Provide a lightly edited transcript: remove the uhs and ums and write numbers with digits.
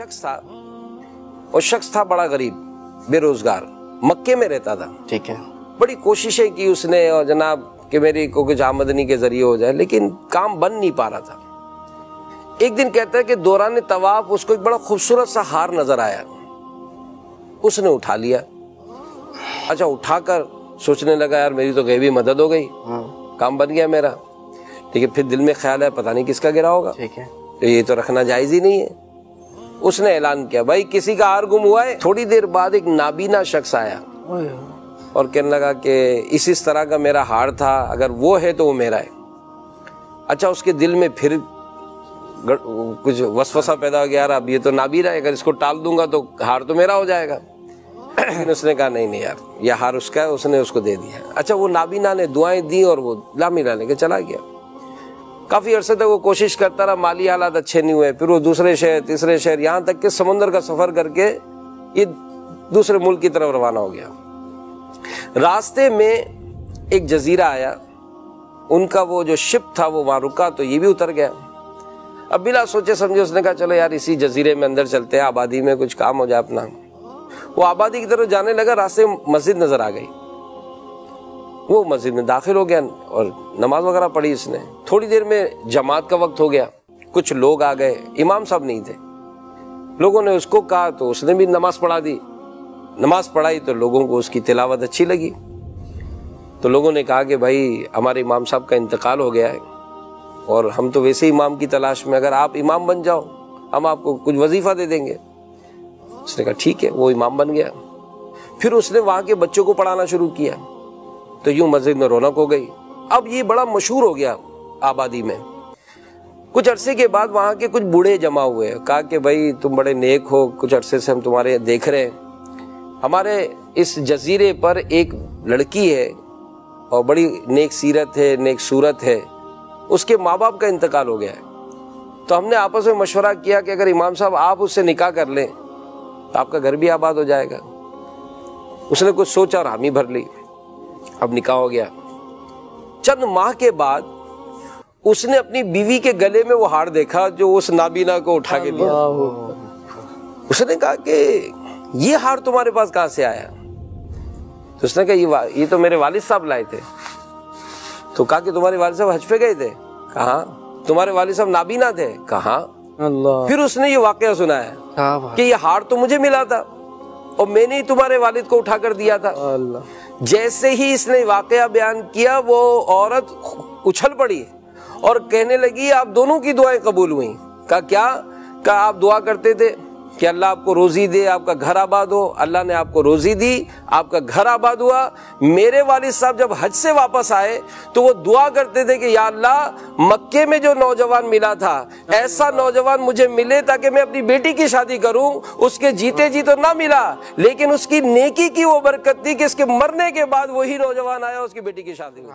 شخص تھا، وہ شخص تھا بڑا غریب، بے روزگار، مکے میں رہتا تھا. ٹھیک ہے. بڑی کوششیں کی اس نے اور جناب کہ میری کو کچھ آمدنی کے ذریعے ہو جائے، لیکن کام بن نہیں پا رہا تھا. ایک دن کہتا ہے کہ دوران طواف اس کو ایک بڑا خوبصورت سا ہار نظر آیا، اس نے اٹھا لیا. اچھا اٹھا کر سوچنے لگا یار میری تو غیبی مدد ہو گئی، کام بن گیا میرا. لیکن پھر دل میں خیال ہے پتہ نہیں کس کا گرا ہوگا، ٹھیک ہے. تو یہ تو رکھنا جائز ہی نہیں ہے. اس نے اعلان کیا بھائی کسی کا ہار گم ہوا ہے. تھوڑی دیر بعد ایک نابینا شخص آیا اور کہنے لگا کہ اس طرح کا میرا ہار تھا، اگر وہ ہے تو وہ میرا ہے. اچھا اس کے دل میں پھر کچھ وسوسہ پیدا ہو گیا، یار اب یہ تو نابینا ہے، اگر اس کو ٹال دوں گا تو ہار تو میرا ہو جائے گا. اس نے کہا نہیں یار یہ ہار اس کا ہے، اس نے اس کو دے دیا. اچھا وہ نابینا نے دعائیں دی اور وہ لامینا لے کے چلا گیا. کافی عرصے تک وہ کوشش کرتا رہا، مالی حالات اچھے نہیں ہوئے. پھر وہ دوسرے شہر، تیسرے شہر، یہاں تک کہ سمندر کا سفر کر کے یہ دوسرے ملک کی طرف روانہ ہو گیا. راستے میں ایک جزیرہ آیا، ان کا وہ جو شپ تھا وہ وہاں رکا تو یہ بھی اتر گیا. اب بلا سوچے سمجھے اس نے کہا چلو یار اسی جزیرے میں اندر چلتے ہیں، آبادی میں کچھ کام ہو جائے اپنا. وہ آبادی کی طرف جانے لگا، راستے میں مسجد نظر آ گئی. وہ مسجد میں داخل ہو گیا اور نماز وغیرہ پڑھی اس نے. تھوڑی دیر میں جماعت کا وقت ہو گیا، کچھ لوگ آ گئے، امام صاحب نہیں تھے. لوگوں نے اس کو کہا تو اس نے بھی نماز پڑھا دی. نماز پڑھائی تو لوگوں کو اس کی تلاوت اچھی لگی. تو لوگوں نے کہا کہ بھائی ہمارے امام صاحب کا انتقال ہو گیا ہے اور ہم تو ویسے امام کی تلاش میں، اگر آپ امام بن جاؤ ہم آپ کو کچھ وظیفہ دے دیں گے. اس نے کہا ٹھیک ہے، وہ امام بن گیا. پھر اس نے وہاں کے بچوں کو پڑھانا شروع کیا تو یوں مسجد میں رونق ہو گئی. اب یہ بڑا مشہور ہو گیا آبادی میں. کچھ عرصے کے بعد وہاں کے کچھ بوڑھے جمع ہوئے، کہا کہ بھائی تم بڑے نیک ہو، کچھ عرصے سے ہم تمہارے دیکھ رہے ہیں، ہمارے اس جزیرے پر ایک لڑکی ہے اور بڑی نیک سیرت ہے، نیک صورت ہے، اس کے ماں باپ کا انتقال ہو گیا ہے. تو ہم نے آپس میں مشورہ کیا کہ اگر امام صاحب آپ اس سے نکاح کر لیں تو آپ کا گھر بھی آباد ہو جائے گا. اس نے کچھ سوچا اور حامی بھر لی. اب نکاح ہو گیا. چند ماہ کے بعد اس نے اپنی بیوی کے گلے میں وہ ہار دیکھا جو اس نابینا کو اٹھا کے دیا. اس نے کہا کہ یہ ہار تمہارے پاس کہاں سے آیا؟ تو اس نے کہا یہ تو میرے والد صاحب لائے تھے. تو کہا کہ تمہارے والد صاحب حج پہ گئے تھے؟ کہاں. تمہارے والد صاحب نابینا تھے؟ کہاں. پھر اس نے یہ واقعہ سنایا کہ یہ ہار تو مجھے ملا تھا اور میں نے ہی تمہارے والد کو اٹھا کر دیا تھا. جیسے ہی اس نے واقعہ بیان کیا وہ عورت اچھل پڑی اور کہنے لگی آپ دونوں کی دعائیں قبول ہوئیں. کہا کیا؟ کہا آپ دعا کرتے تھے کہ اللہ آپ کو روزی دے، آپ کا گھر آباد ہو. اللہ نے آپ کو روزی دی، آپ کا گھر آباد ہوا. میرے والد صاحب جب حج سے واپس آئے تو وہ دعا کرتے تھے کہ یا اللہ مکے میں جو نوجوان ملا تھا ایسا نوجوان مجھے ملے تاکہ میں اپنی بیٹی کی شادی کروں. اس کے جیتے جی تو نہ ملا لیکن اس کی نیکی کی وہ برکت تھی کہ اس کے مرنے کے بعد وہی نوجوان آیا، اس کی بیٹی کی شادی ہوئی.